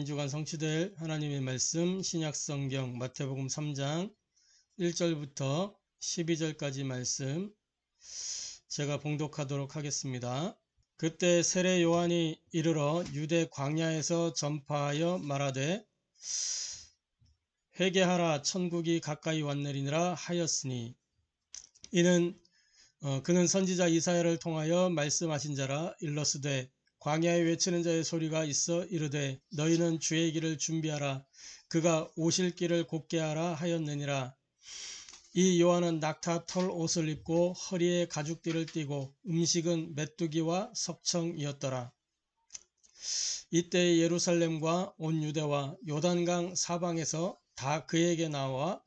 한 주간 성취될 하나님의 말씀 신약성경 마태복음 3장 1절부터 12절까지 말씀 제가 봉독하도록 하겠습니다. 그때 세례 요한이 이르러 유대 광야에서 전파하여 말하되 회개하라 천국이 가까이 왔느니라 하였으니 이는 그는 선지자 이사야를 통하여 말씀하신 자라. 일러스되 광야에 외치는 자의 소리가 있어 이르되 너희는 주의 길을 준비하라 그가 오실 길을 곧게 하라 하였느니라. 이 요한은 낙타 털 옷을 입고 허리에 가죽띠를 띠고 음식은 메뚜기와 석청이었더라. 이때 예루살렘과 온 유대와 요단강 사방에서 다 그에게 나와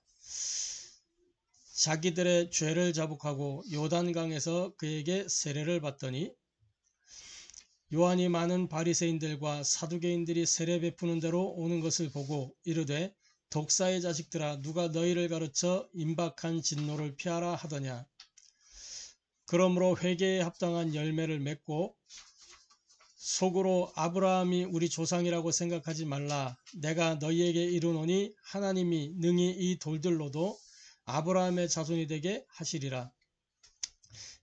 자기들의 죄를 자복하고 요단강에서 그에게 세례를 받더니 요한이 많은 바리새인들과 사두개인들이 세례 베푸는 대로 오는 것을 보고 이르되 독사의 자식들아 누가 너희를 가르쳐 임박한 진노를 피하라 하더냐. 그러므로 회개에 합당한 열매를 맺고 속으로 아브라함이 우리 조상이라고 생각하지 말라. 내가 너희에게 이르노니 하나님이 능히 이 돌들로도 아브라함의 자손이 되게 하시리라.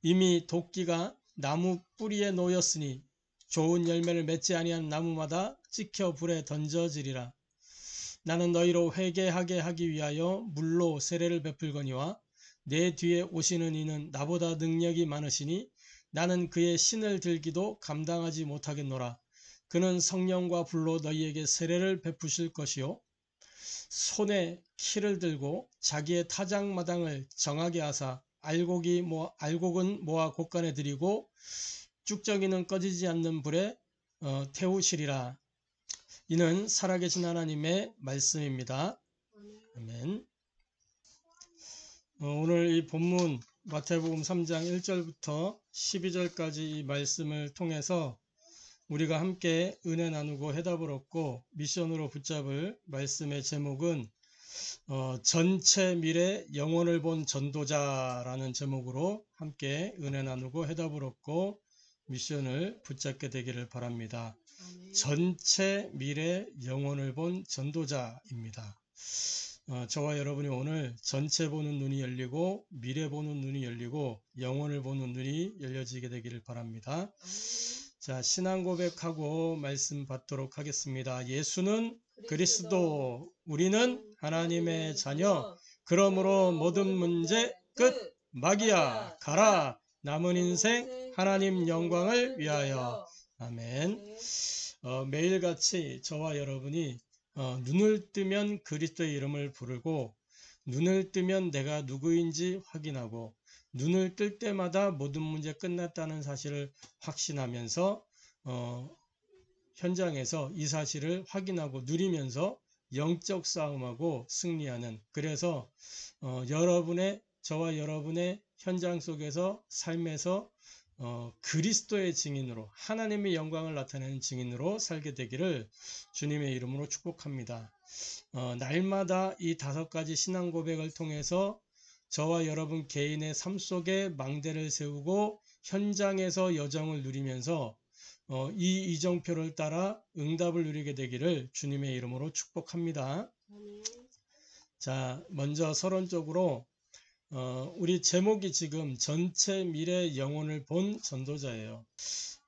이미 도끼가 나무 뿌리에 놓였으니 좋은 열매를 맺지 아니한 나무마다 찍혀 불에 던져지리라. 나는 너희로 회개하게 하기 위하여 물로 세례를 베풀거니와 내 뒤에 오시는 이는 나보다 능력이 많으시니 나는 그의 신을 들기도 감당하지 못하겠노라. 그는 성령과 불로 너희에게 세례를 베푸실 것이요 손에 키를 들고 자기의 타작마당을 정하게 하사 알곡은 모아 곳간에 들이고 쭉정이는 꺼지지 않는 불에 태우시리라. 이는 살아계신 하나님의 말씀입니다. 아멘. 오늘 이 본문 마태복음 3장 1절부터 12절까지 이 말씀을 통해서 우리가 함께 은혜 나누고 해답을 얻고 미션으로 붙잡을 말씀의 제목은 전체 미래 영혼을 본 전도자라는 제목으로 함께 은혜 나누고 해답을 얻고 미션을 붙잡게 되기를 바랍니다. 전체 미래 영혼을 본 전도자입니다. 저와 여러분이 오늘 전체 보는 눈이 열리고 미래 보는 눈이 열리고 영혼을 보는 눈이 열려지게 되기를 바랍니다. 자, 신앙 고백하고 말씀 받도록 하겠습니다. 예수는 그리스도, 우리는 하나님의 자녀, 그러므로 모든 문제 끝, 마귀야 가라, 남은 인생 하나님 영광을 위하여. 아멘. 매일같이 저와 여러분이 눈을 뜨면 그리스도의 이름을 부르고 눈을 뜨면 내가 누구인지 확인하고 눈을 뜰 때마다 모든 문제 끝났다는 사실을 확신하면서 현장에서 이 사실을 확인하고 누리면서 영적 싸움하고 승리하는, 그래서 저와 여러분의 현장 속에서 삶에서 그리스도의 증인으로 하나님의 영광을 나타내는 증인으로 살게 되기를 주님의 이름으로 축복합니다. 날마다 이 5가지 신앙 고백을 통해서 저와 여러분 개인의 삶 속에 망대를 세우고 현장에서 여정을 누리면서 이 이정표를 따라 응답을 누리게 되기를 주님의 이름으로 축복합니다. 자, 먼저 서론적으로 우리 제목이 지금 전체 미래 영혼을 본 전도자예요.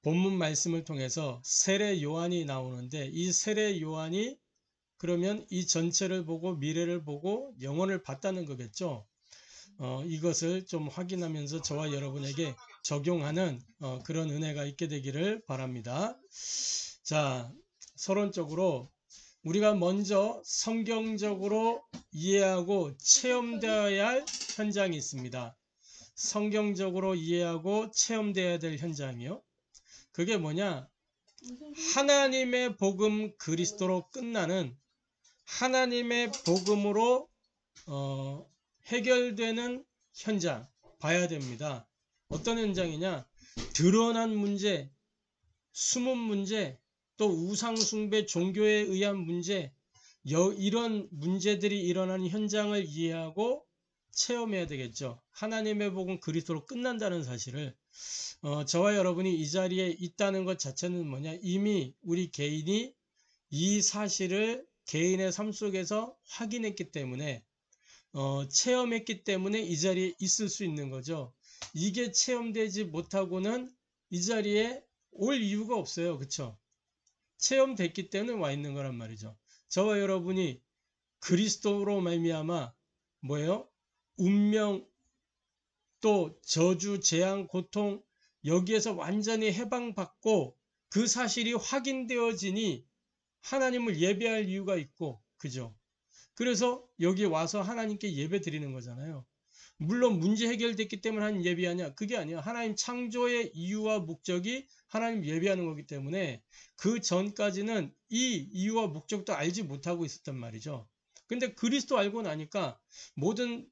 본문 말씀을 통해서 세례 요한이 나오는데 이 세례 요한이 그러면 이 전체를 보고 미래를 보고 영혼을 봤다는 거겠죠. 이것을 좀 확인하면서 저와 여러분에게 적용하는 그런 은혜가 있게 되기를 바랍니다. 자, 서론적으로 우리가 먼저 성경적으로 이해하고 체험되어야 할 현장이 있습니다. 성경적으로 이해하고 체험되어야 될 현장이요. 그게 뭐냐? 하나님의 복음 그리스도로 끝나는 하나님의 복음으로 해결되는 현장 봐야 됩니다. 어떤 현장이냐? 드러난 문제, 숨은 문제, 또 우상숭배, 종교에 의한 문제, 이런 문제들이 일어나는 현장을 이해하고 체험해야 되겠죠. 하나님의 복음 그리스도로 끝난다는 사실을 저와 여러분이 이 자리에 있다는 것 자체는 뭐냐? 이미 우리 개인이 이 사실을 개인의 삶 속에서 확인했기 때문에 체험했기 때문에 이 자리에 있을 수 있는 거죠. 이게 체험되지 못하고는 이 자리에 올 이유가 없어요. 그쵸? 체험됐기 때문에 와 있는 거란 말이죠. 저와 여러분이 그리스도로 말미암아 뭐예요? 운명 또 저주, 재앙, 고통 여기에서 완전히 해방받고 그 사실이 확인되어지니 하나님을 예배할 이유가 있고, 그죠? 그래서 여기 와서 하나님께 예배 드리는 거잖아요. 물론 문제 해결됐기 때문에 하나님 예배하냐? 그게 아니야. 하나님 창조의 이유와 목적이 하나님 예배하는 거기 때문에 그 전까지는 이 이유와 목적도 알지 못하고 있었단 말이죠. 근데 그리스도 알고 나니까 모든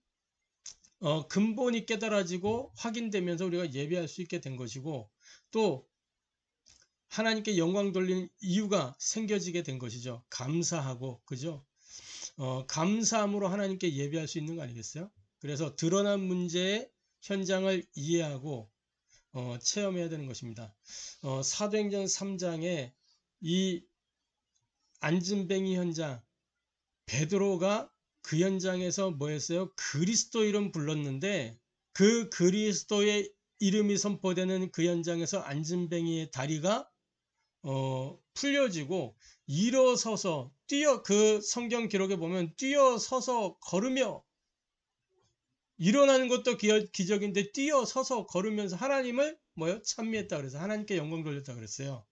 근본이 깨달아지고 확인되면서 우리가 예배할 수 있게 된 것이고, 또 하나님께 영광 돌리는 이유가 생겨지게 된 것이죠. 감사하고, 그죠? 감사함으로 하나님께 예배할 수 있는 거 아니겠어요? 그래서 드러난 문제의 현장을 이해하고 체험해야 되는 것입니다. 사도행전 3장에 이 안진뱅이 현장, 베드로가 그 현장에서 뭐 했어요? 그리스도 이름 불렀는데 그 그리스도의 이름이 선포되는 그 현장에서 안진뱅이의 다리가 풀려지고 일어서서 그 성경 기록에 보면 뛰어서서 걸으며, 일어나는 것도 기적인데 뛰어서서 걸으면서 하나님을 뭐요? 찬미했다 그래서 하나님께 영광 돌렸다 그랬어요.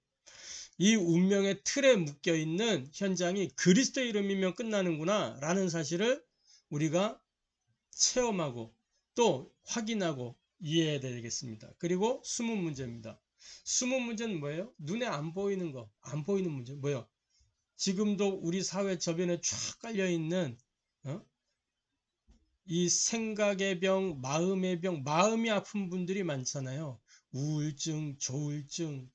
이 운명의 틀에 묶여 있는 현장이 그리스도의 이름이면 끝나는구나 라는 사실을 우리가 체험하고 또 확인하고 이해해야 되겠습니다. 그리고 숨은 문제입니다. 숨은 문제는 뭐예요? 눈에 안 보이는 거, 안 보이는 문제. 뭐예요? 지금도 우리 사회 저변에 쫙 깔려있는 이 생각의 병, 마음의 병, 마음이 아픈 분들이 많잖아요. 우울증, 조울증,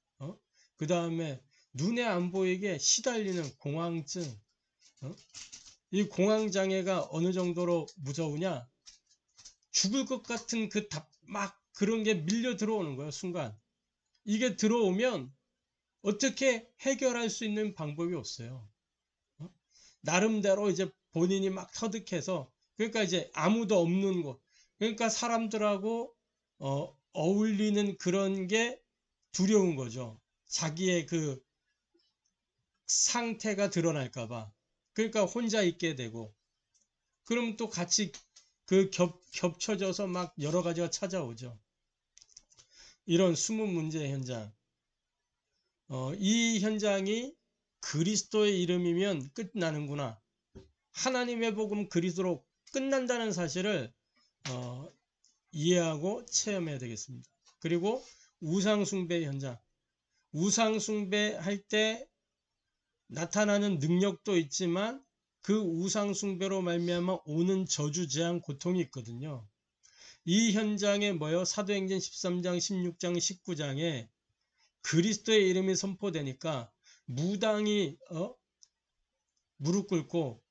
그 다음에 눈에 안 보이게 시달리는 공황증. 이 공황장애가 어느 정도로 무서우냐? 죽을 것 같은 막 그런 게 밀려 들어오는 거예요, 순간. 이게 들어오면 어떻게 해결할 수 있는 방법이 없어요. 나름대로 이제 본인이 막 터득해서, 그러니까 이제 아무도 없는 곳, 그러니까 사람들하고 어울리는 그런 게 두려운 거죠. 자기의 그 상태가 드러날까봐. 그러니까 혼자 있게 되고, 그럼 또 같이 겹쳐져서 막 여러 가지가 찾아오죠. 이런 숨은 문제 현장. 이 현장이 그리스도의 이름이면 끝나는구나. 하나님의 복음 그리스도로 끝난다는 사실을 이해하고 체험해야 되겠습니다. 그리고 우상숭배 현장. 우상숭배할 때 나타나는 능력도 있지만 그 우상숭배로 말미암아 오는 저주, 재앙, 고통이 있거든요. 이 현장에 뭐요? 사도행전 13장, 16장, 19장에 그리스도의 이름이 선포되니까 무당이 무릎 꿇고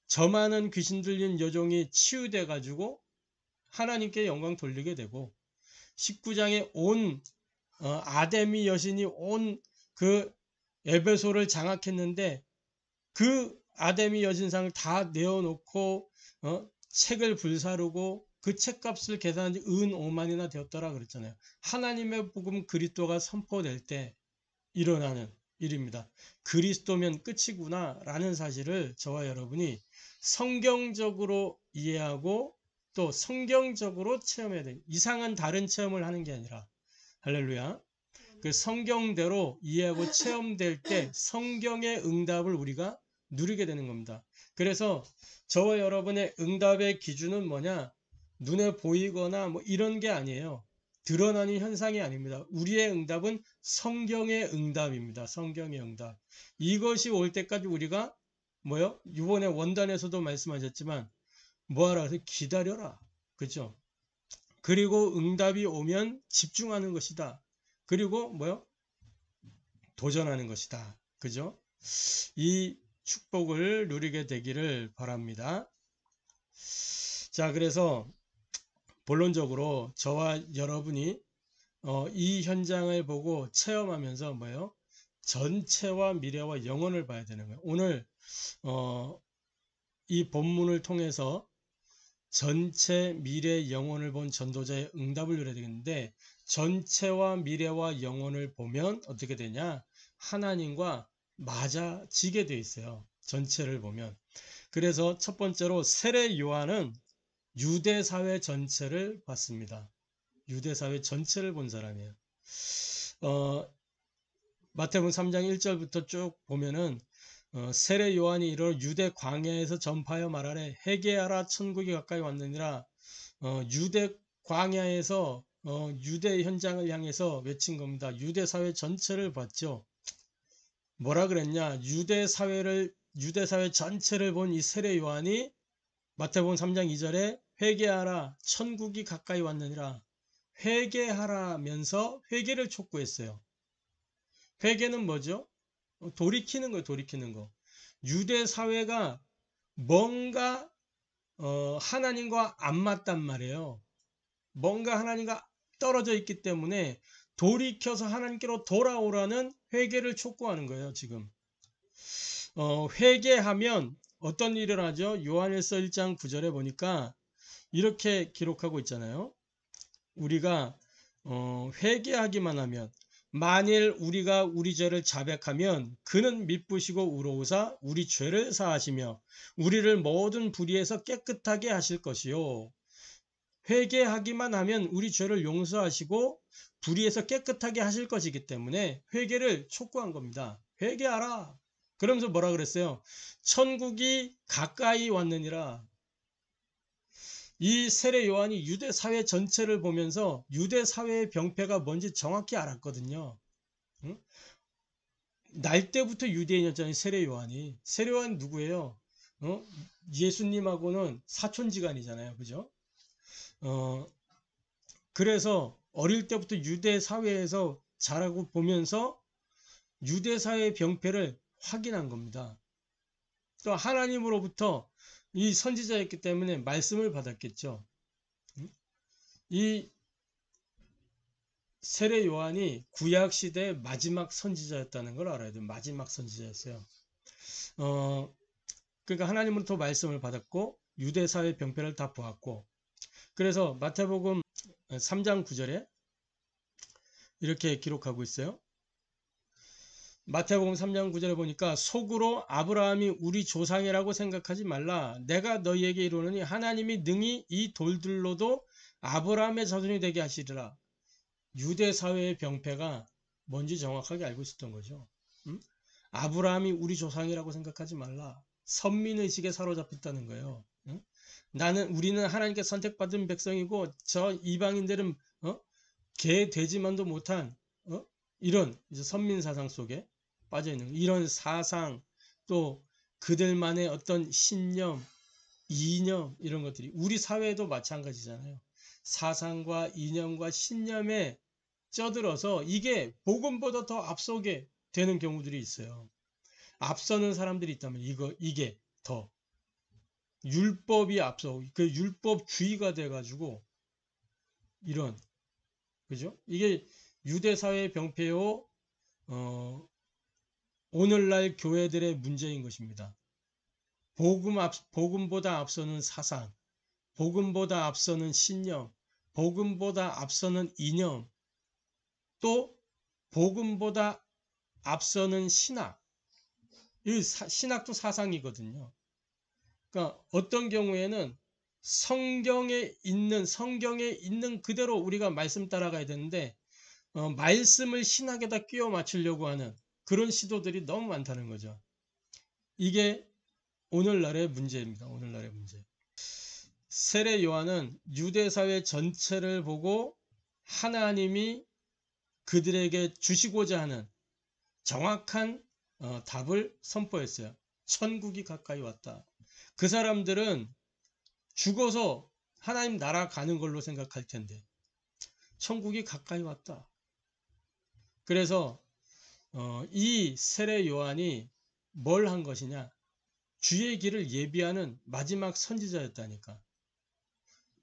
저 많은 귀신 들린 여종이 치유돼 가지고 하나님께 영광 돌리게 되고, 19장에 온 아데미 여신이 온 그 에베소를 장악했는데 그 아데미 여신상을 다 내어놓고 책을 불사르고 그 책값을 계산한 지 은 5만이나 되었더라 그랬잖아요. 하나님의 복음 그리스도가 선포될 때 일어나는 일입니다. 그리스도면 끝이구나 라는 사실을 저와 여러분이 성경적으로 이해하고 또 성경적으로 체험해야 돼요. 이상한 다른 체험을 하는 게 아니라, 할렐루야, 그 성경대로 이해하고 체험될 때 성경의 응답을 우리가 누리게 되는 겁니다. 그래서 저와 여러분의 응답의 기준은 뭐냐? 눈에 보이거나 뭐 이런 게 아니에요. 드러나는 현상이 아닙니다. 우리의 응답은 성경의 응답입니다. 성경의 응답. 이것이 올 때까지 우리가 뭐요? 이번에 원단에서도 말씀하셨지만 뭐하라 해서 기다려라. 그죠? 그리고 응답이 오면 집중하는 것이다. 그리고 뭐요? 도전하는 것이다. 그죠? 이 축복을 누리게 되기를 바랍니다. 자, 그래서 본론적으로 저와 여러분이 이 현장을 보고 체험하면서 뭐요? 전체와 미래와 영원을 봐야 되는 거예요. 오늘 이 본문을 통해서 전체, 미래, 영원을 본 전도자의 응답을 누려야 되겠는데, 전체와 미래와 영원을 보면 어떻게 되냐? 하나님과 맞아지게 돼 있어요. 전체를 보면. 그래서 첫 번째로 세례 요한은 유대 사회 전체를 봤습니다. 유대 사회 전체를 본 사람이에요. 마태복음 3장 1절부터 쭉 보면은 세례 요한이 이르러 유대 광야에서 전파하여 말하되 회개하라 천국이 가까이 왔느니라. 유대 광야에서 유대 현장을 향해서 외친 겁니다. 유대 사회 전체를 봤죠. 뭐라 그랬냐? 유대 사회 전체를 본 이 세례 요한이 마태복음 3장 2절에 회개하라 천국이 가까이 왔느니라. 회개하라면서 회개를 촉구했어요. 회개는 뭐죠? 돌이키는 거예요. 돌이키는 거. 유대 사회가 뭔가 하나님과 안 맞단 말이에요. 뭔가 하나님과 떨어져 있기 때문에 돌이켜서 하나님께로 돌아오라는 회개를 촉구하는 거예요. 지금 회개하면 어떤 일을 하죠? 요한일서 1장 9절에 보니까 이렇게 기록하고 있잖아요. 우리가 회개하기만 하면, 만일 우리가 우리 죄를 자백하면 그는 미쁘시고 의로우사 우리 죄를 사하시며 우리를 모든 불의에서 깨끗하게 하실 것이요. 회개하기만 하면 우리 죄를 용서하시고 불의에서 깨끗하게 하실 것이기 때문에 회개를 촉구한 겁니다. 회개하라. 그러면서 뭐라 그랬어요? 천국이 가까이 왔느니라. 이 세례 요한이 유대 사회 전체를 보면서 유대 사회의 병폐가 뭔지 정확히 알았거든요. 응? 날 때부터 유대인이었잖아요. 세례 요한이. 세례 요한이 누구예요? 예수님하고는 사촌지간이잖아요. 그죠? 그래서 어릴 때부터 유대 사회에서 자라고 보면서 유대 사회의 병폐를 확인한 겁니다. 또 하나님으로부터 이 선지자였기 때문에 말씀을 받았겠죠. 이 세례 요한이 구약 시대 마지막 선지자였다는 걸 알아야 돼요. 마지막 선지자였어요. 그러니까 하나님으로부터 말씀을 받았고 유대 사회 병폐를 다 보았고, 그래서 마태복음 3장 9절에 이렇게 기록하고 있어요. 마태복음 3장 9절에 보니까 속으로 아브라함이 우리 조상이라고 생각하지 말라. 내가 너희에게 이르노니 하나님이 능히 이 돌들로도 아브라함의 자손이 되게 하시리라. 유대 사회의 병폐가 뭔지 정확하게 알고 있었던 거죠. 아브라함이 우리 조상이라고 생각하지 말라. 선민의식에 사로잡혔다는 거예요. 우리는 하나님께 선택받은 백성이고 저 이방인들은 개 돼지만도 못한 이런 이제 선민 사상 속에 빠져 있는 이런 사상, 또 그들만의 어떤 신념, 이념, 이런 것들이 우리 사회에도 마찬가지잖아요. 사상과 이념과 신념에 쩌들어서 이게 복음보다 더 앞서게 되는 경우들이 있어요. 앞서는 사람들이 있다면 이게 더 율법이 앞서, 그 율법주의가 돼가지고 이런, 그죠? 이게 유대 사회의 병폐요. 오늘날 교회들의 문제인 것입니다. 복음보다 앞서는 사상, 복음보다 앞서는 신념, 복음보다 앞서는 이념, 또 복음보다 앞서는 신학. 이 신학도 사상이거든요. 그러니까 어떤 경우에는 성경에 있는 그대로 우리가 말씀 따라가야 되는데 말씀을 신학에다 끼워 맞추려고 하는 그런 시도들이 너무 많다는 거죠. 이게 오늘날의 문제입니다. 오늘날의 문제. 세례 요한은 유대 사회 전체를 보고 하나님이 그들에게 주시고자 하는 정확한 답을 선포했어요. 천국이 가까이 왔다. 그 사람들은 죽어서 하나님 나라 가는 걸로 생각할 텐데 천국이 가까이 왔다. 그래서 이 세례 요한이 뭘 한 것이냐? 주의 길을 예비하는 마지막 선지자였다니까.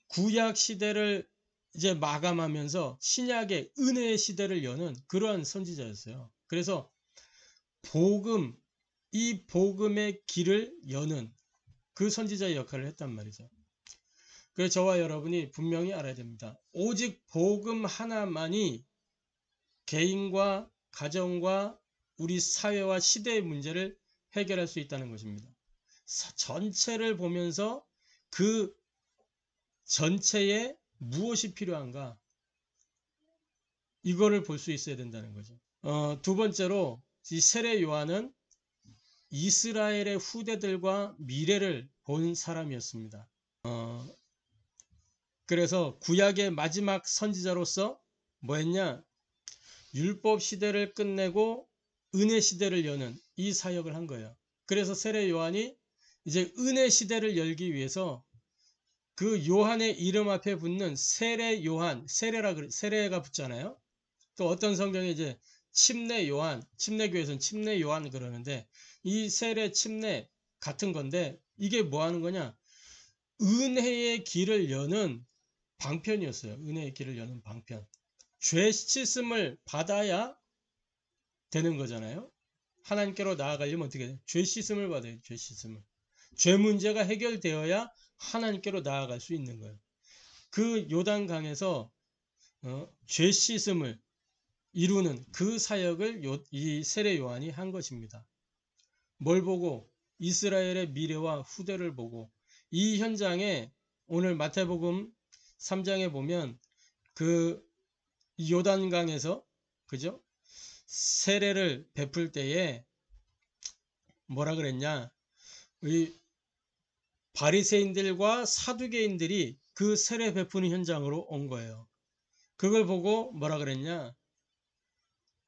구약 시대를 이제 마감하면서 신약의 은혜의 시대를 여는 그러한 선지자였어요. 그래서 복음, 이 복음의 길을 여는 그 선지자의 역할을 했단 말이죠. 그래서 저와 여러분이 분명히 알아야 됩니다. 오직 복음 하나만이 개인과 가정과 우리 사회와 시대의 문제를 해결할 수 있다는 것입니다. 전체를 보면서 그 전체에 무엇이 필요한가, 이거를 볼 수 있어야 된다는 거죠. 두 번째로 이 세례 요한은 이스라엘의 후대들과 미래를 본 사람이었습니다. 그래서 구약의 마지막 선지자로서 뭐 했냐? 율법 시대를 끝내고 은혜 시대를 여는 이 사역을 한 거예요. 그래서 세례 요한이 이제 은혜 시대를 열기 위해서 그 요한의 이름 앞에 붙는 세례 요한, 세례가 붙잖아요. 또 어떤 성경에 이제 침례 요한, 침례교에서는 침례 요한 그러는데 이 세례 침례 같은 건데 이게 뭐 하는 거냐? 은혜의 길을 여는 방편이었어요. 은혜의 길을 여는 방편. 죄 씻음을 받아야 되는 거잖아요. 하나님께로 나아가려면 어떻게 돼요? 죄 씻음을 받아야 돼요. 죄 씻음을. 죄 문제가 해결되어야 하나님께로 나아갈 수 있는 거예요. 그 요단강에서 죄 씻음을 이루는 그 사역을 이 세례 요한이 한 것입니다. 뭘 보고? 이스라엘의 미래와 후대를 보고. 이 현장에 오늘 마태복음 3장에 보면 그 요단강에서 그죠? 세례를 베풀 때에 뭐라 그랬냐? 이 바리새인들과 사두개인들이 그 세례 베푸는 현장으로 온 거예요. 그걸 보고 뭐라 그랬냐?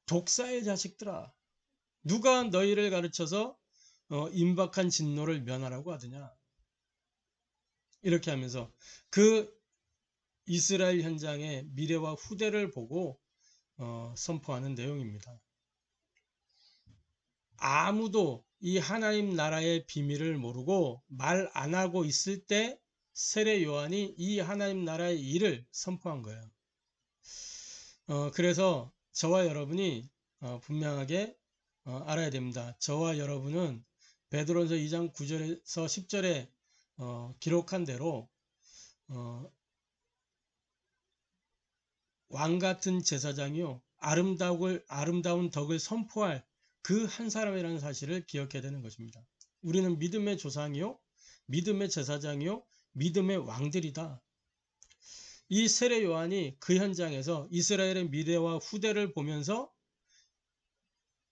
독사의 자식들아, 누가 너희를 가르쳐서 임박한 진노를 면하라고 하더냐? 이렇게 하면서 그 이스라엘 현장의 미래와 후대를 보고 선포하는 내용입니다. 아무도 이 하나님 나라의 비밀을 모르고 말 안 하고 있을 때 세례 요한이 이 하나님 나라의 일을 선포한 거예요. 그래서 저와 여러분이 분명하게 알아야 됩니다. 저와 여러분은 베드로전서 2장 9절에서 10절에 기록한 대로 왕 같은 제사장이요 아름다운 덕을 선포할 그 한 사람이라는 사실을 기억해야 되는 것입니다. 우리는 믿음의 조상이요 믿음의 제사장이요 믿음의 왕들이다. 이 세례 요한이 그 현장에서 이스라엘의 미래와 후대를 보면서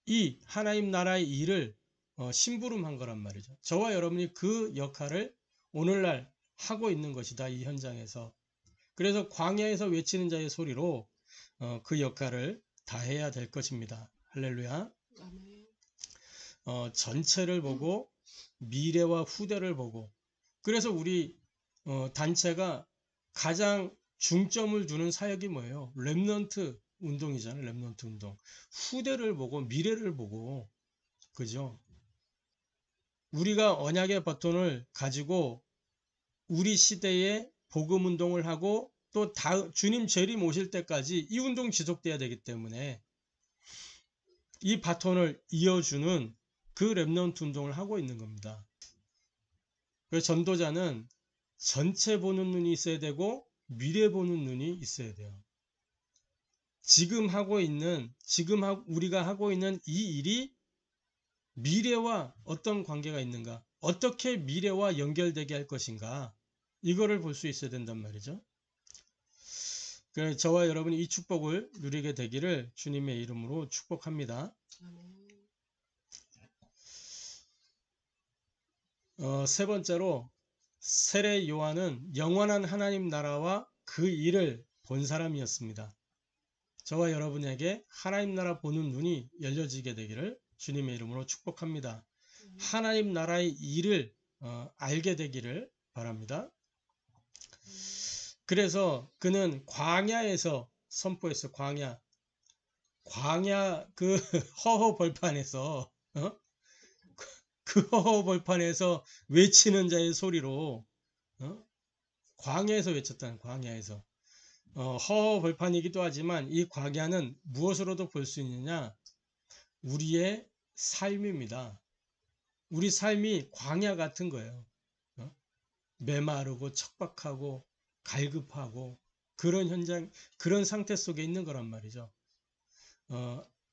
이 하나님 나라의 일을 심부름한 거란 말이죠. 저와 여러분이 그 역할을 오늘날 하고 있는 것이다. 이 현장에서. 그래서 광야에서 외치는 자의 소리로 그 역할을 다해야 될 것입니다. 할렐루야. 전체를 보고 미래와 후대를 보고, 그래서 우리 단체가 가장 중점을 두는 사역이 뭐예요? 렘넌트 운동이잖아요. 렘넌트 운동. 후대를 보고 미래를 보고, 그죠? 우리가 언약의 바톤을 가지고 우리 시대에 복음 운동을 하고 또 주님 재림 오실 때까지 이 운동 지속돼야 되기 때문에 이 바톤을 이어주는 그 렘넌트 운동을 하고 있는 겁니다. 그래서 전도자는 전체 보는 눈이 있어야 되고 미래 보는 눈이 있어야 돼요. 지금 우리가 하고 있는 이 일이 미래와 어떤 관계가 있는가, 어떻게 미래와 연결되게 할 것인가, 이거를 볼 수 있어야 된단 말이죠. 그래서 저와 여러분이 이 축복을 누리게 되기를 주님의 이름으로 축복합니다. 세 번째로 세례 요한은 영원한 하나님 나라와 그 일을 본 사람이었습니다. 저와 여러분에게 하나님 나라 보는 눈이 열려지게 되기를 주님의 이름으로 축복합니다. 하나님 나라의 일을 알게 되기를 바랍니다. 그래서 그는 광야에서 선포했어. 광야 그 허허벌판에서 그 허허벌판에서 외치는 자의 소리로 광야에서 외쳤다는, 광야에서. 허허벌판이기도 하지만 이 광야는 무엇으로도 볼 수 있느냐? 우리의 삶입니다. 우리 삶이 광야 같은 거예요. 메마르고 척박하고 갈급하고 그런 현장, 그런 상태 속에 있는 거란 말이죠.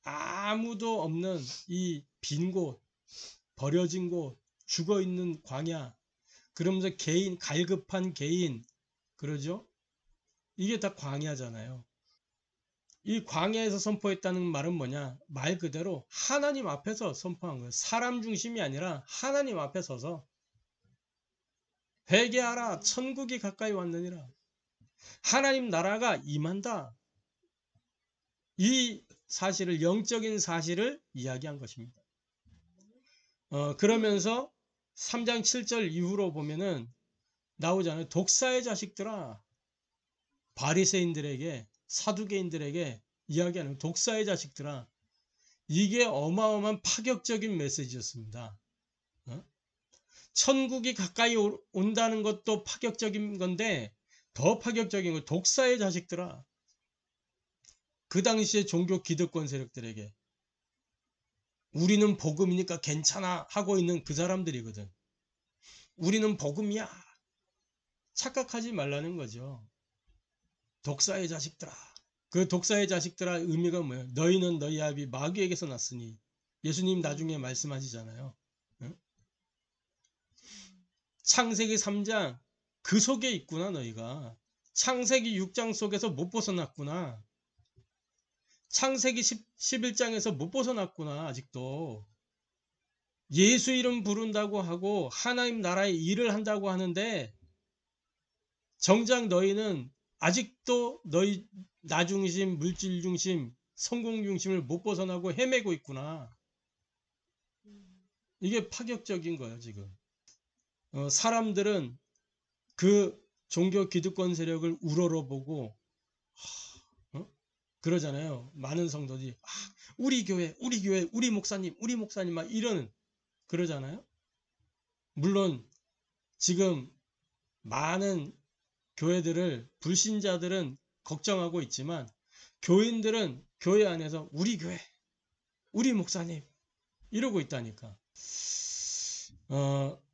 아무도 없는 이 빈 곳, 버려진 곳, 죽어 있는 광야, 그러면서 개인, 갈급한 개인, 그러죠? 이게 다 광야잖아요. 이 광야에서 선포했다는 말은 뭐냐? 말 그대로 하나님 앞에서 선포한 거예요. 사람 중심이 아니라 하나님 앞에 서서 회개하라, 천국이 가까이 왔느니라. 하나님 나라가 임한다. 이 사실을, 영적인 사실을 이야기한 것입니다. 그러면서 3장 7절 이후로 보면은 나오잖아요. 독사의 자식들아, 바리새인들에게, 사두개인들에게 이야기하는 독사의 자식들아. 이게 어마어마한 파격적인 메시지였습니다. 천국이 가까이 온다는 것도 파격적인 건데 더 파격적인 건 독사의 자식들아. 그 당시에 종교 기득권 세력들에게 우리는 복음이니까 괜찮아 하고 있는 그 사람들이거든. 우리는 복음이야. 착각하지 말라는 거죠. 독사의 자식들아. 그 독사의 자식들아 의미가 뭐예요? 너희는 너희 아비 마귀에게서 났으니. 예수님 나중에 말씀하시잖아요. 창세기 3장 그 속에 있구나 너희가. 창세기 6장 속에서 못 벗어났구나. 창세기 11장에서 못 벗어났구나. 아직도. 예수 이름 부른다고 하고 하나님 나라의 일을 한다고 하는데 정작 너희는 아직도 너희 나중심, 물질중심, 성공중심을 못 벗어나고 헤매고 있구나. 이게 파격적인 거예요 지금. 사람들은 그 종교 기득권 세력을 우러러보고 그러잖아요. 많은 성도들이 우리 교회, 우리 목사님 막 이러는 그러잖아요. 물론 지금 많은 교회들을 불신자들은 걱정하고 있지만 교인들은 교회 안에서 우리 교회, 우리 목사님 이러고 있다니까.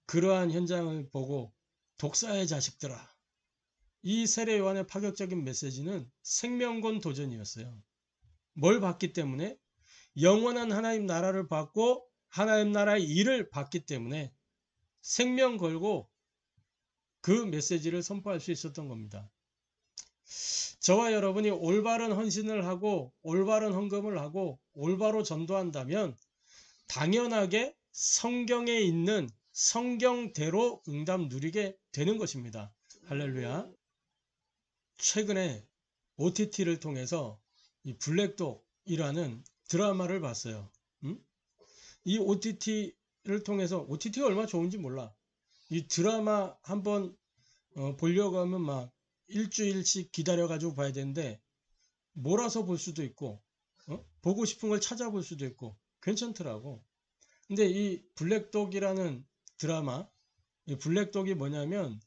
그러한 현장을 보고 독사의 자식들아. 이 세례 요한의 파격적인 메시지는 생명권 도전이었어요. 뭘 받기 때문에? 영원한 하나님 나라를 받고 하나님 나라의 일을 받기 때문에 생명 걸고 그 메시지를 선포할 수 있었던 겁니다. 저와 여러분이 올바른 헌신을 하고 올바른 헌금을 하고 올바로 전도한다면 당연하게 성경에 있는 성경대로 응답 누리게 되는 것입니다. 할렐루야. 최근에 OTT를 통해서 이 블랙독이라는 드라마를 봤어요. 이 OTT를 통해서 OTT가 얼마나 좋은지 몰라. 이 드라마 한번 보려고 하면 막 일주일씩 기다려가지고 봐야 되는데 몰아서 볼 수도 있고 보고 싶은 걸 찾아볼 수도 있고 괜찮더라고. 근데 이 블랙독이라는 드라마, 이 블랙독이 뭐냐면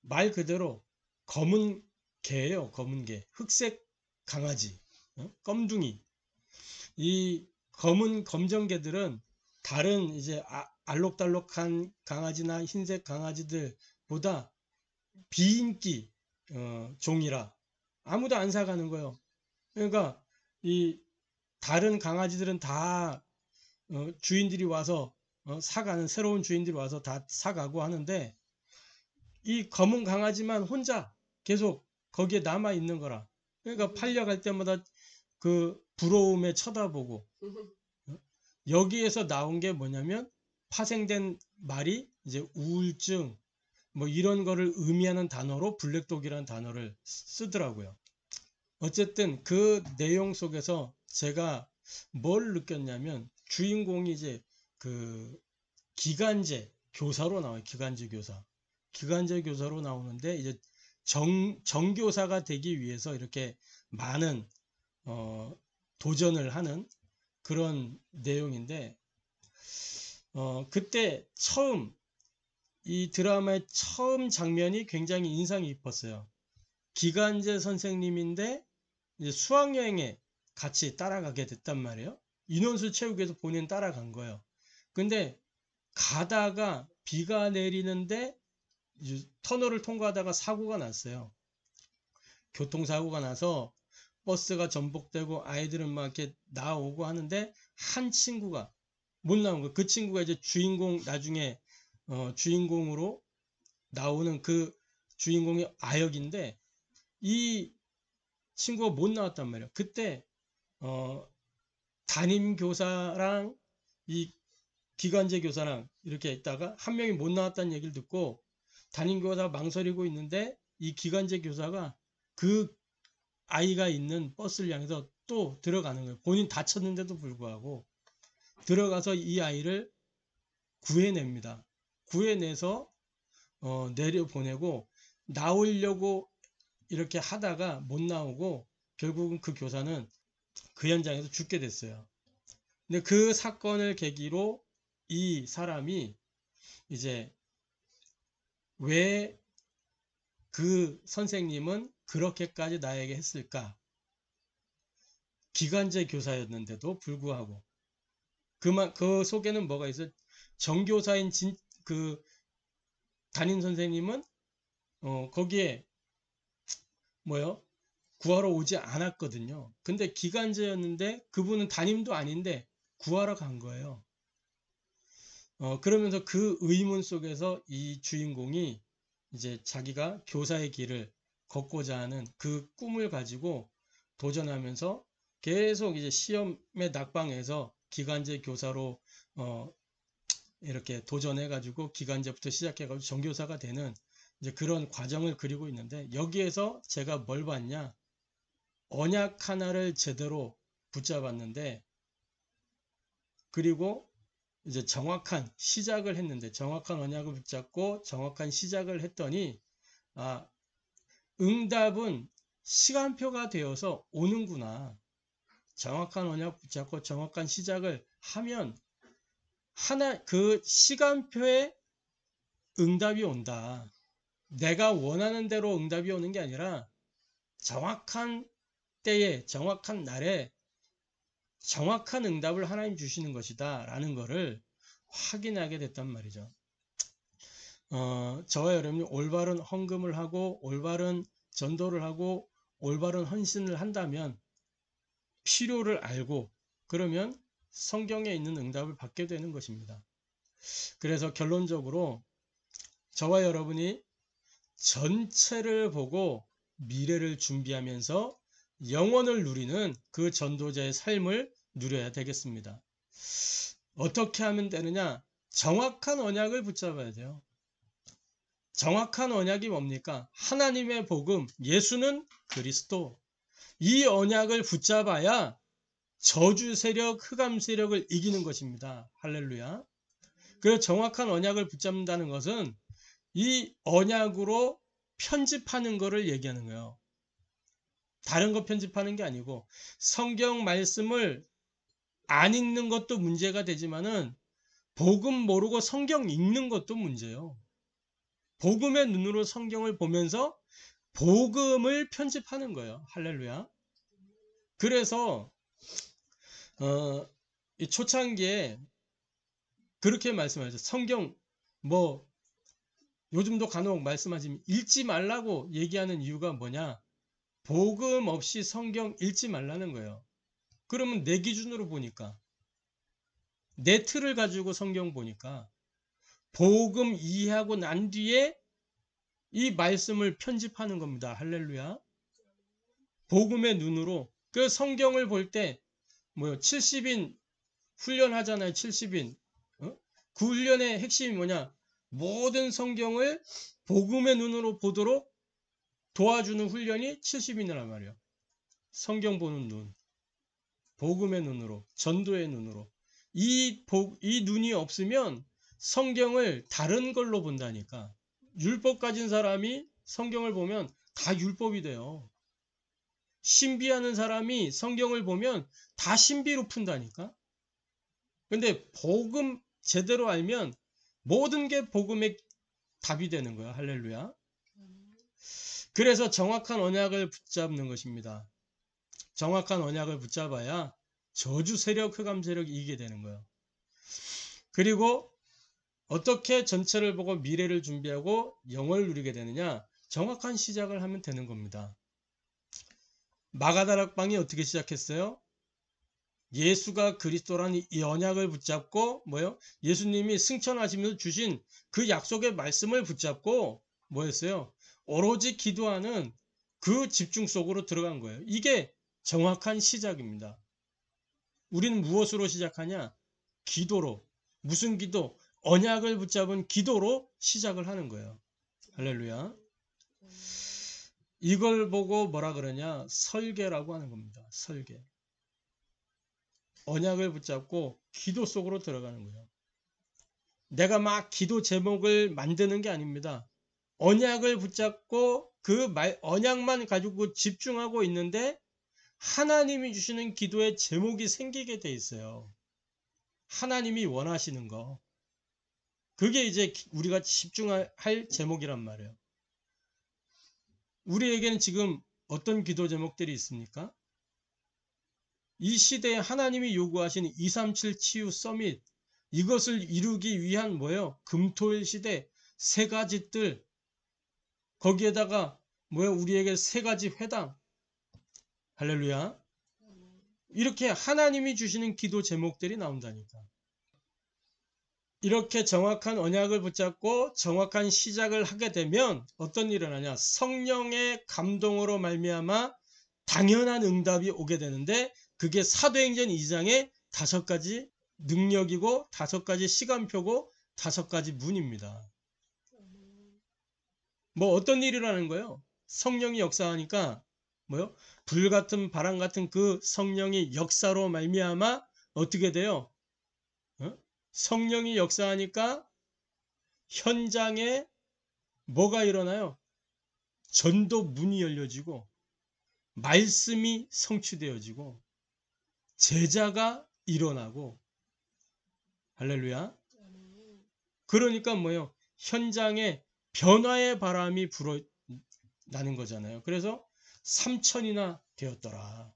말 그대로 검은 개예요. 검은 개, 흑색 강아지, 껌둥이. 이 검은 검정개들은 다른 이제 알록달록한 강아지나 흰색 강아지들보다 비인기 종이라 아무도 안 사가는 거예요. 그러니까 이 다른 강아지들은 다 주인들이 와서 사가는, 새로운 주인들이 와서 다 사가고 하는데 이 검은 강아지만 혼자 계속 거기에 남아 있는 거라. 그러니까 팔려갈 때마다 그 부러움에 쳐다보고. 여기에서 나온 게 뭐냐면 파생된 말이 이제 우울증 뭐 이런 거를 의미하는 단어로 블랙독이라는 단어를 쓰더라고요. 어쨌든 그 내용 속에서 제가 뭘 느꼈냐면 주인공이 이제 그 기간제 교사로 나와요. 기간제 교사. 기간제 교사로 나오는데 이제 정교사가 되기 위해서 이렇게 많은 도전을 하는 그런 내용인데 그때 처음 이 드라마의 처음 장면이 굉장히 인상이 깊었어요. 기간제 선생님인데 이제 수학여행에 같이 따라가게 됐단 말이에요. 인원수 채우기 위해서 본인 따라간 거예요. 근데 가다가 비가 내리는데 터널을 통과하다가 사고가 났어요. 교통사고가 나서 버스가 전복되고 아이들은 막 이렇게 나오고 하는데 한 친구가 못 나온 거예요. 그 친구가 이제 주인공, 나중에 주인공으로 나오는 그 주인공이 아역인데 이 친구가 못 나왔단 말이에요. 그때 담임 교사랑 이 기간제 교사랑 이렇게 있다가 한 명이 못 나왔다는 얘기를 듣고 담임 교사가 망설이고 있는데 이 기간제 교사가 그 아이가 있는 버스를 향해서 또 들어가는 거예요. 본인 다쳤는데도 불구하고 들어가서 이 아이를 구해냅니다. 구해내서 내려보내고 나오려고 이렇게 하다가 못 나오고 결국은 그 교사는 그 현장에서 죽게 됐어요. 근데 그 사건을 계기로 이 사람이 이제 왜 그 선생님은 그렇게까지 나에게 했을까? 기간제 교사였는데도 불구하고 그 속에는 뭐가 있어요? 정교사인 그 담임 선생님은 거기에 뭐요? 구하러 오지 않았거든요. 근데 기간제였는데 그분은 담임도 아닌데 구하러 간 거예요. 그러면서 그 의문 속에서 이 주인공이 이제 자기가 교사의 길을 걷고자 하는 그 꿈을 가지고 도전하면서 계속 이제 시험에 낙방해서 기간제 교사로 이렇게 도전해 가지고 기간제부터 시작해 가지고 정교사가 되는 이제 그런 과정을 그리고 있는데 여기에서 제가 뭘 봤냐? 언약 하나를 제대로 붙잡았는데 그리고 이제 정확한 시작을 했는데 정확한 언약을 붙잡고 정확한 시작을 했더니 응답은 시간표가 되어서 오는구나. 정확한 언약 붙잡고 정확한 시작을 하면 그 시간표에 응답이 온다. 내가 원하는 대로 응답이 오는 게 아니라 정확한 때에 정확한 날에 정확한 응답을 하나님 주시는 것이다 라는 것을 확인하게 됐단 말이죠. 저와 여러분이 올바른 헌금을 하고 올바른 전도를 하고 올바른 헌신을 한다면 필요를 알고 그러면 성경에 있는 응답을 받게 되는 것입니다. 그래서 결론적으로 저와 여러분이 전체를 보고 미래를 준비하면서 영원을 누리는 그 전도자의 삶을 누려야 되겠습니다. 어떻게 하면 되느냐? 정확한 언약을 붙잡아야 돼요. 정확한 언약이 뭡니까? 하나님의 복음, 예수는 그리스도. 이 언약을 붙잡아야 저주 세력, 흑암 세력을 이기는 것입니다. 할렐루야. 그래서 정확한 언약을 붙잡는다는 것은 이 언약으로 편집하는 것을 얘기하는 거예요. 다른 거 편집하는 게 아니고 성경 말씀을 안 읽는 것도 문제가 되지만은 복음 모르고 성경 읽는 것도 문제예요. 복음의 눈으로 성경을 보면서 복음을 편집하는 거예요. 할렐루야. 그래서 이 초창기에 그렇게 말씀하셨어요. 성경 요즘도 간혹 말씀하시면 읽지 말라고 얘기하는 이유가 뭐냐? 복음 없이 성경 읽지 말라는 거예요. 그러면 내 기준으로 보니까 내 틀을 가지고 성경 보니까 복음 이해하고 난 뒤에 이 말씀을 편집하는 겁니다. 할렐루야. 복음의 눈으로 그 성경을 볼 때 70인 훈련하잖아요. 70인. 그 훈련의 핵심이 뭐냐? 모든 성경을 복음의 눈으로 보도록 도와주는 훈련이 70인이란 말이에요. 성경 보는 눈, 복음의 눈으로, 전도의 눈으로. 이 눈이 없으면 성경을 다른 걸로 본다니까. 율법 가진 사람이 성경을 보면 다 율법이 돼요. 신비하는 사람이 성경을 보면 다 신비로 푼다니까. 근데 복음 제대로 알면 모든 게 복음의 답이 되는 거야. 할렐루야. 그래서 정확한 언약을 붙잡는 것입니다. 정확한 언약을 붙잡아야 저주 세력, 흑암 세력이 이기게 되는 거예요. 그리고 어떻게 전체를 보고 미래를 준비하고 영원을 누리게 되느냐? 정확한 시작을 하면 되는 겁니다. 마가다락방이 어떻게 시작했어요? 예수가 그리스도라는 이 언약을 붙잡고 뭐요? 예수님이 승천하시면서 주신 그 약속의 말씀을 붙잡고 뭐였어요? 오로지 기도하는 그 집중 속으로 들어간 거예요. 이게 정확한 시작입니다. 우리는 무엇으로 시작하냐? 기도로. 무슨 기도? 언약을 붙잡은 기도로 시작을 하는 거예요. 할렐루야. 이걸 보고 뭐라 그러냐? 설계라고 하는 겁니다. 설계. 언약을 붙잡고 기도 속으로 들어가는 거예요. 내가 막 기도 제목을 만드는 게 아닙니다. 언약을 붙잡고 그 언약만 가지고 집중하고 있는데 하나님이 주시는 기도의 제목이 생기게 돼 있어요. 하나님이 원하시는 거. 그게 이제 우리가 집중할 제목이란 말이에요. 우리에게는 지금 어떤 기도 제목들이 있습니까? 이 시대에 하나님이 요구하시는 237 치유 서밋, 이것을 이루기 위한 뭐예요? 금토일 시대 세 가지 뜰, 거기에다가 뭐예요? 우리에게 세 가지 회당. 할렐루야. 이렇게 하나님이 주시는 기도 제목들이 나온다니까. 이렇게 정확한 언약을 붙잡고 정확한 시작을 하게 되면 어떤 일이 일어나냐? 성령의 감동으로 말미암아 당연한 응답이 오게 되는데, 그게 사도행전 2장의 5가지 능력이고 5가지 시간표고 5가지 문입니다. 뭐 어떤 일이 일어나는 거예요? 성령이 역사하니까 뭐요? 불같은 바람 같은 그 성령이 역사로 말미암아 어떻게 돼요? 성령이 역사하니까 현장에 뭐가 일어나요? 전도 문이 열려지고 말씀이 성취되어지고 제자가 일어나고. 할렐루야. 그러니까 뭐예요? 현장에 변화의 바람이 불어나는 거잖아요. 그래서 3,000이나 되었더라.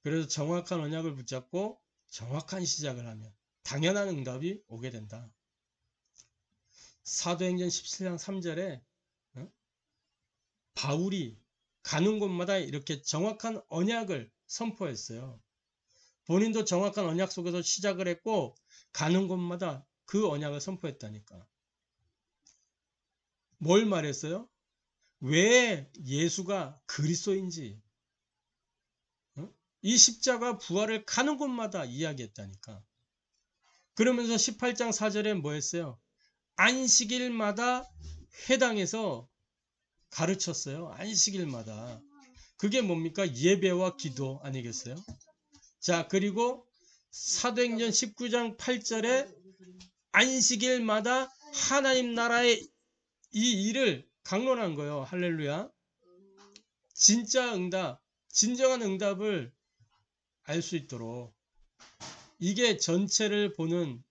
그래서 정확한 언약을 붙잡고 정확한 시작을 하면 당연한 응답이 오게 된다. 사도행전 17장 3절에 바울이 가는 곳마다 이렇게 정확한 언약을 선포했어요. 본인도 정확한 언약 속에서 시작을 했고 가는 곳마다 그 언약을 선포했다니까. 뭘 말했어요? 왜 예수가 그리스도인지, 이 십자가 부활을 가는 곳마다 이야기했다니까. 그러면서 18장 4절에 뭐 했어요? 안식일마다 회당에서 가르쳤어요. 안식일마다. 그게 뭡니까? 예배와 기도 아니겠어요? 자, 그리고 사도행전 19장 8절에 안식일마다 하나님 나라의 이 일을 강론한 거예요. 할렐루야. 진짜 응답, 진정한 응답을 알 수 있도록, 이게 전체를 보는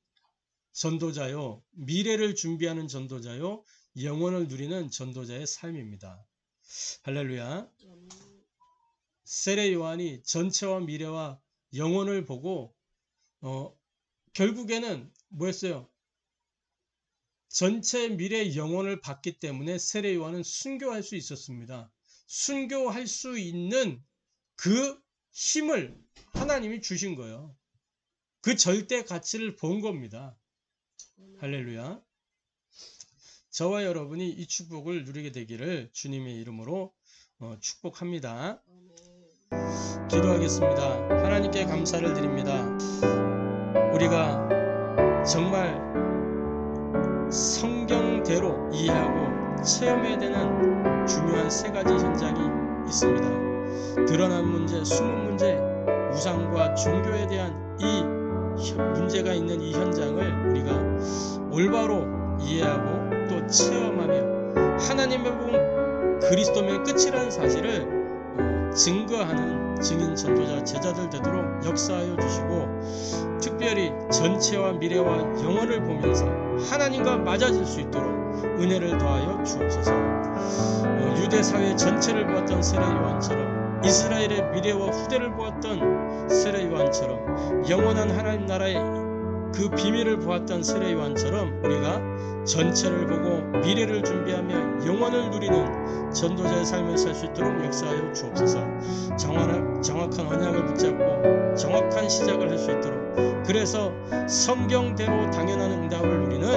전도자요, 미래를 준비하는 전도자요, 영원을 누리는 전도자의 삶입니다. 할렐루야. 세례 요한이 전체와 미래와 영원을 보고 결국에는 뭐였어요? 전체 미래 영혼을 봤기 때문에 세례 요한은 순교할 수 있었습니다. 순교할 수 있는 그 힘을 하나님이 주신 거예요. 그 절대 가치를 본 겁니다. 할렐루야. 저와 여러분이 이 축복을 누리게 되기를 주님의 이름으로 축복합니다. 기도하겠습니다. 하나님께 감사를 드립니다. 우리가 정말 성경대로 이해하고 체험해야 되는 중요한 세 가지 현장이 있습니다. 드러난 문제, 숨은 문제, 우상과 종교에 대한 이 문제가 있는 이 현장을 우리가 올바로 이해하고 또 체험하며 하나님의 복 그리스도면 끝이라는 사실을 증거하는 증인 전도자 제자들 되도록 역사하여 주시고, 특별히 전체와 미래와 영원을 보면서 하나님과 맞아질 수 있도록 은혜를 더하여 주옵소서. 유대 사회 전체를 보았던 세례 요한처럼 이스라엘의 미래와 후대를 보았던 세례 요한처럼, 영원한 하나님 나라의 그 비밀을 보았던 세례 요한처럼 우리가 전체를 보고 미래를 준비하며 영원을 누리는 전도자의 삶을 살 수 있도록 역사하여 주옵소서. 정확한 언약을 붙잡고 정확한 시작을 할 수 있도록, 그래서 성경대로 당연한 응답을 누리는